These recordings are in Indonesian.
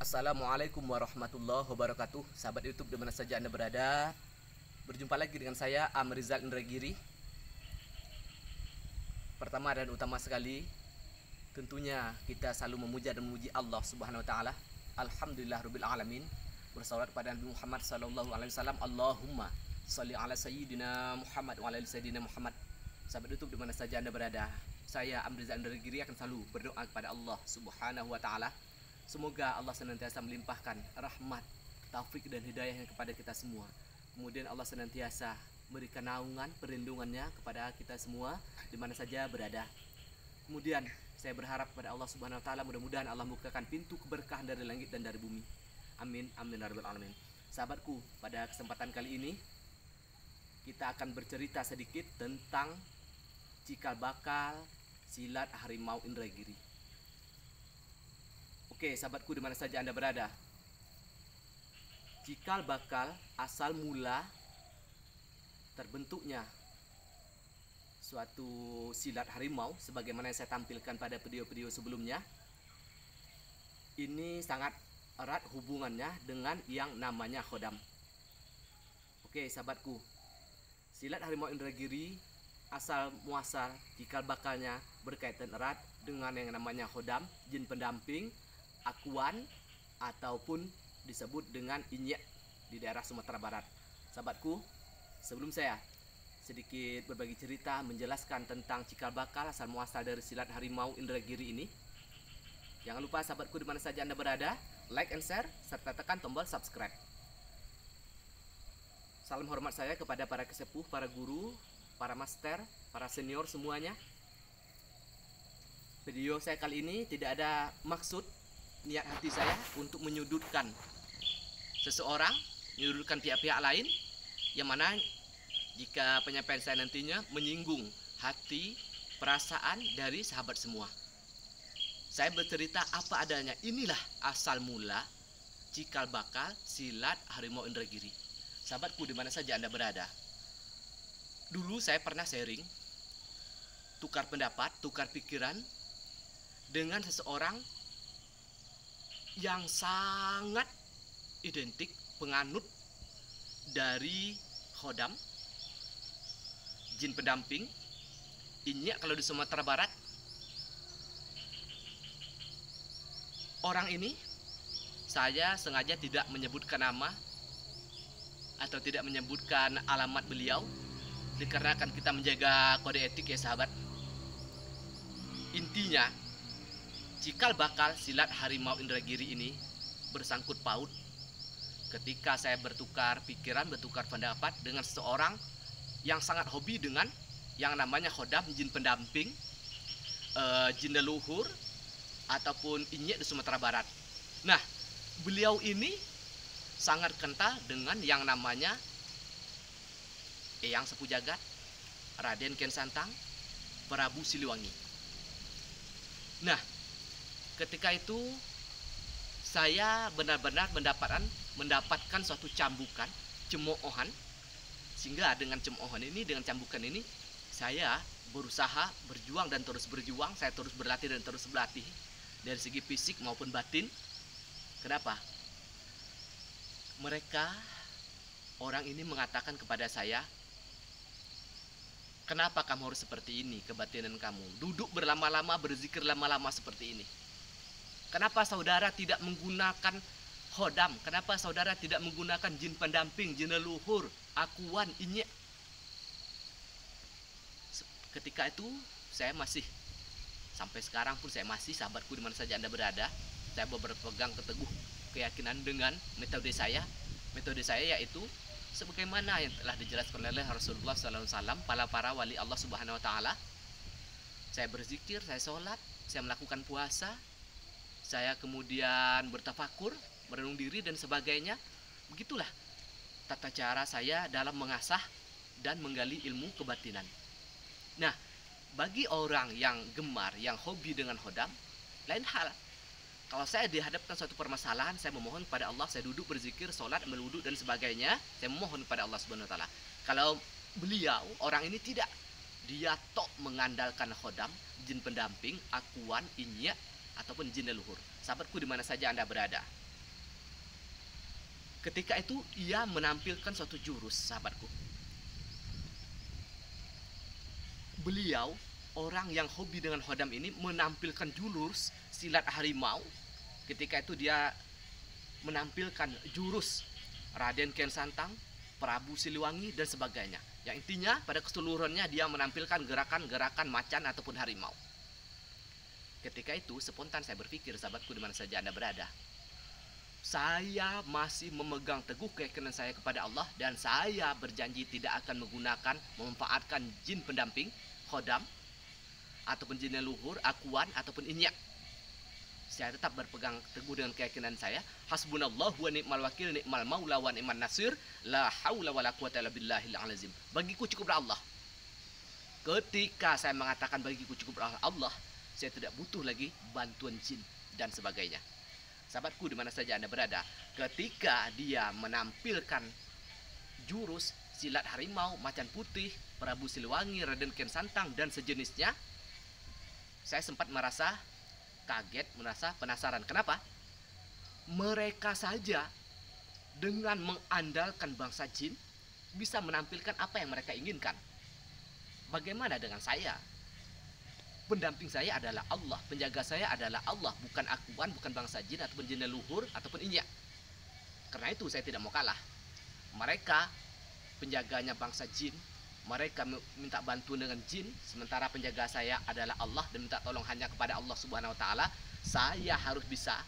Assalamualaikum warahmatullahi wabarakatuh. Sahabat YouTube dimana saja Anda berada, berjumpa lagi dengan saya Amrizal Indragiri. Pertama dan utama sekali, tentunya kita selalu memuja dan memuji Allah Subhanahu wa taala. Alhamdulillah rabbil alamin. Bersalawat kepada Nabi Muhammad sallallahu alaihi wasallam. Allahumma shalli ala sayyidina Muhammad wa ala ali sayyidina Muhammad. Sahabat YouTube dimana saja Anda berada, saya Amrizal Indragiri akan selalu berdoa kepada Allah Subhanahu wa taala. Semoga Allah senantiasa melimpahkan rahmat, taufik dan hidayahnya kepada kita semua. Kemudian Allah senantiasa berikan naungan perlindungannya kepada kita semua di mana saja berada. Kemudian saya berharap kepada Allah Subhanahu wa taala, mudah-mudahan Allah membukakan pintu keberkahan dari langit dan dari bumi. Amin amin ya rabbal alamin. Sahabatku, pada kesempatan kali ini kita akan bercerita sedikit tentang cikal bakal silat harimau Indragiri. Oke, sahabatku dimana saja Anda berada, cikal bakal asal mula terbentuknya suatu silat harimau sebagaimana yang saya tampilkan pada video-video sebelumnya, ini sangat erat hubungannya dengan yang namanya khodam. Oke sahabatku, silat harimau Indragiri asal muasal cikal bakalnya berkaitan erat dengan yang namanya khodam, jin pendamping, akuan, ataupun disebut dengan inyek di daerah Sumatera Barat. Sahabatku, sebelum saya sedikit berbagi cerita menjelaskan tentang cikal bakal asal muasal dari silat harimau Indragiri ini, jangan lupa sahabatku dimana saja Anda berada, like and share serta tekan tombol subscribe. Salam hormat saya kepada para kesepuh, para guru, para master, para senior semuanya. Video saya kali ini tidak ada maksud niat hati saya untuk menyudutkan seseorang, menyudutkan pihak-pihak lain, yang mana jika penyampaian saya nantinya menyinggung hati, perasaan dari sahabat semua. Saya bercerita apa adanya. Inilah asal mula cikal bakal silat harimau Indragiri. Sahabatku dimana saja Anda berada, dulu saya pernah sharing, tukar pendapat, tukar pikiran dengan seseorang yang sangat identik penganut dari khodam, jin pendamping, inyek kalau di Sumatera Barat. Orang ini saya sengaja tidak menyebutkan nama atau tidak menyebutkan alamat beliau, dikarenakan kita menjaga kode etik ya sahabat. Intinya, cikal bakal silat harimau Indragiri ini bersangkut paut ketika saya bertukar pikiran, bertukar pendapat dengan seseorang yang sangat hobi dengan yang namanya khodam, jin pendamping, jin leluhur, ataupun inyek di Sumatera Barat. Nah, beliau ini sangat kental dengan yang namanya Eyang Sepuh Jagat, Raden Kian Santang, Prabu Siliwangi. Nah, ketika itu saya benar-benar mendapatkan suatu cambukan, cemoohan, sehingga dengan cemoohan ini, dengan cambukan ini, saya berusaha berjuang dan terus berjuang. Saya terus berlatih dan terus berlatih dari segi fisik maupun batin. Kenapa? Mereka, orang ini mengatakan kepada saya, kenapa kamu harus seperti ini kebatinan kamu? Duduk berlama-lama, berzikir lama-lama seperti ini. Kenapa saudara tidak menggunakan khodam? Kenapa saudara tidak menggunakan jin pendamping, jin leluhur, akuan, inyek? Ketika itu saya masih, sampai sekarang pun saya masih, sahabatku dimana saja Anda berada, saya berpegang teguh keyakinan dengan metode saya. Metode saya yaitu sebagaimana yang telah dijelaskan oleh Rasulullah SAW, para wali Allah Subhanahu Wa Taala. Saya berzikir, saya sholat, saya melakukan puasa, saya kemudian bertafakur, merenung diri dan sebagainya. Begitulah tata cara saya dalam mengasah dan menggali ilmu kebatinan. Nah, bagi orang yang gemar, yang hobi dengan khodam, lain hal. Kalau saya dihadapkan suatu permasalahan, saya memohon kepada Allah, saya duduk berzikir, sholat, ambil wudhu dan sebagainya, saya memohon kepada Allah Subhanahu Wa Taala. Kalau beliau, orang ini tidak, dia tok mengandalkan khodam, jin pendamping, akuan, inyek, ataupun jin leluhur. Sahabatku dimana saja Anda berada, Ketika itu ia menampilkan suatu jurus, sahabatku. Beliau orang yang hobi dengan hodam ini menampilkan jurus silat harimau. Ketika itu dia menampilkan jurus Raden Kian Santang, Prabu Siliwangi dan sebagainya. Yang intinya pada keseluruhannya dia menampilkan gerakan-gerakan macan ataupun harimau. Ketika itu spontan saya berpikir, sahabatku di mana saja Anda berada, saya masih memegang teguh keyakinan saya kepada Allah dan saya berjanji tidak akan menggunakan memanfaatkan jin pendamping, khodam, ataupun jin leluhur, akuan ataupun inyak. Saya tetap berpegang teguh dengan keyakinan saya. Hasbunallahu wa ni'mal wakil, ni'mal maula wa ni'man nasir, la haula wala quwata illa billahil azim. Bagiku cukup Allah. Ketika saya mengatakan bagiku cukup Allah, saya tidak butuh lagi bantuan jin dan sebagainya. Sahabatku di mana saja Anda berada, ketika dia menampilkan jurus silat harimau, macan putih, Prabu Siliwangi, Raden Kian Santang dan sejenisnya, saya sempat merasa kaget, merasa penasaran. Kenapa? Mereka saja dengan mengandalkan bangsa jin bisa menampilkan apa yang mereka inginkan. Bagaimana dengan saya? Pendamping saya adalah Allah, penjaga saya adalah Allah, bukan akuan, bukan bangsa jin ataupun jin leluhur ataupun inyak. Karena itu saya tidak mau kalah. Mereka penjaganya bangsa jin, mereka minta bantuan dengan jin, sementara penjaga saya adalah Allah dan minta tolong hanya kepada Allah Subhanahu wa taala. Saya harus bisa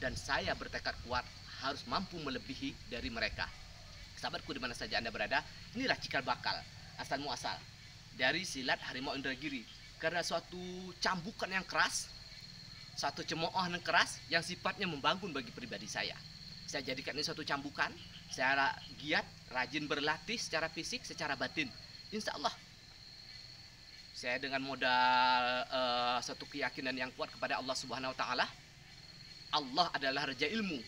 dan saya bertekad kuat harus mampu melebihi dari mereka. Sahabatku di mana saja Anda berada, inilah cikal bakal asal muasal dari silat harimau Indragiri. Karena suatu cambukan yang keras, satu cemooh yang keras yang sifatnya membangun bagi pribadi saya. Saya jadikan ini suatu cambukan. Saya giat, rajin berlatih secara fisik, secara batin. Insya Allah saya dengan modal satu keyakinan yang kuat kepada Allah Subhanahu wa taala. Allah adalah raja ilmu.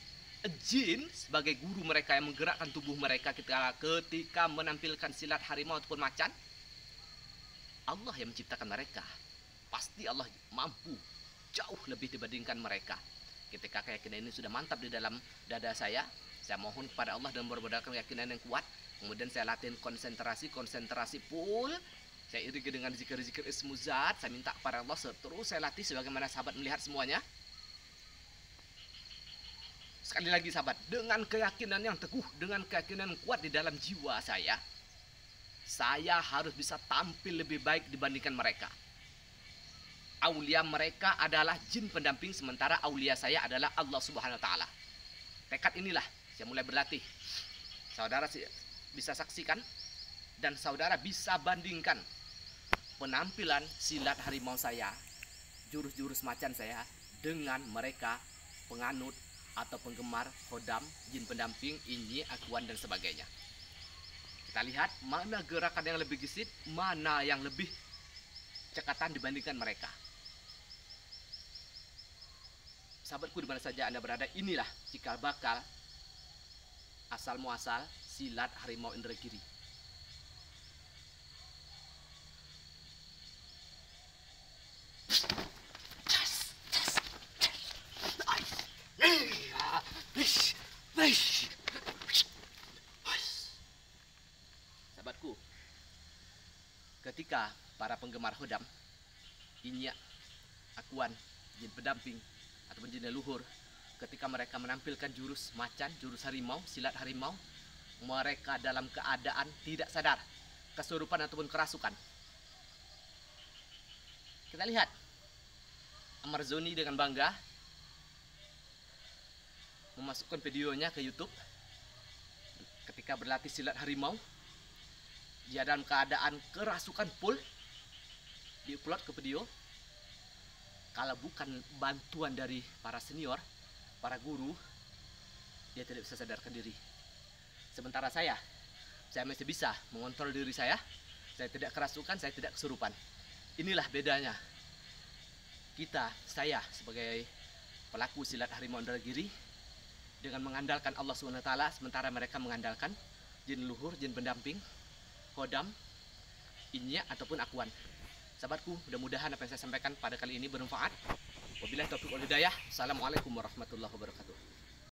Jin sebagai guru mereka yang menggerakkan tubuh mereka ketika menampilkan silat harimau ataupun macan. Allah yang menciptakan mereka. Pasti Allah mampu jauh lebih dibandingkan mereka. Ketika keyakinan ini sudah mantap di dalam dada saya mohon kepada Allah dan berberdasarkan keyakinan yang kuat. Kemudian saya latihan konsentrasi full. Saya iringi dengan zikir-zikir ismu zat. Saya minta kepada Allah terus saya latih sebagaimana sahabat melihat semuanya. Sekali lagi sahabat, dengan keyakinan yang teguh, dengan keyakinan yang kuat di dalam jiwa saya harus bisa tampil lebih baik dibandingkan mereka. Aulia mereka adalah jin pendamping, sementara aulia saya adalah Allah Subhanahu wa taala. Tekad inilah saya mulai berlatih. Saudara bisa saksikan dan saudara bisa bandingkan penampilan silat harimau saya, jurus-jurus macan saya dengan mereka penganut atau penggemar khodam, jin pendamping, inyi, akuan dan sebagainya. Kita lihat mana gerakan yang lebih gesit, mana yang lebih cekatan dibandingkan mereka. Sahabatku di mana saja Anda berada, inilah cikal bakal asal muasal silat harimau Indragiri. Sahabatku, ketika para penggemar khodam, inyak, akuan, jin pendamping ataupun jin leluhur, ketika mereka menampilkan jurus macan, jurus harimau, silat harimau, mereka dalam keadaan tidak sadar kesurupan ataupun kerasukan. Kita lihat Amar Zoni dengan bangga memasukkan videonya ke YouTube ketika berlatih silat harimau. Dia dalam keadaan kerasukan full, diupload ke video. Kalau bukan bantuan dari para senior, para guru, dia tidak bisa sadarkan diri. Sementara saya masih bisa mengontrol diri saya tidak kerasukan, saya tidak kesurupan. Inilah bedanya saya sebagai pelaku silat harimau Indragiri dengan mengandalkan Allah SWT, sementara mereka mengandalkan jin leluhur, jin pendamping, khodam, inyak ataupun akuan. Sahabatku, mudah-mudahan apa yang saya sampaikan pada kali ini bermanfaat. Wabillahi taufiq wal hidayah. Assalamualaikum warahmatullahi wabarakatuh.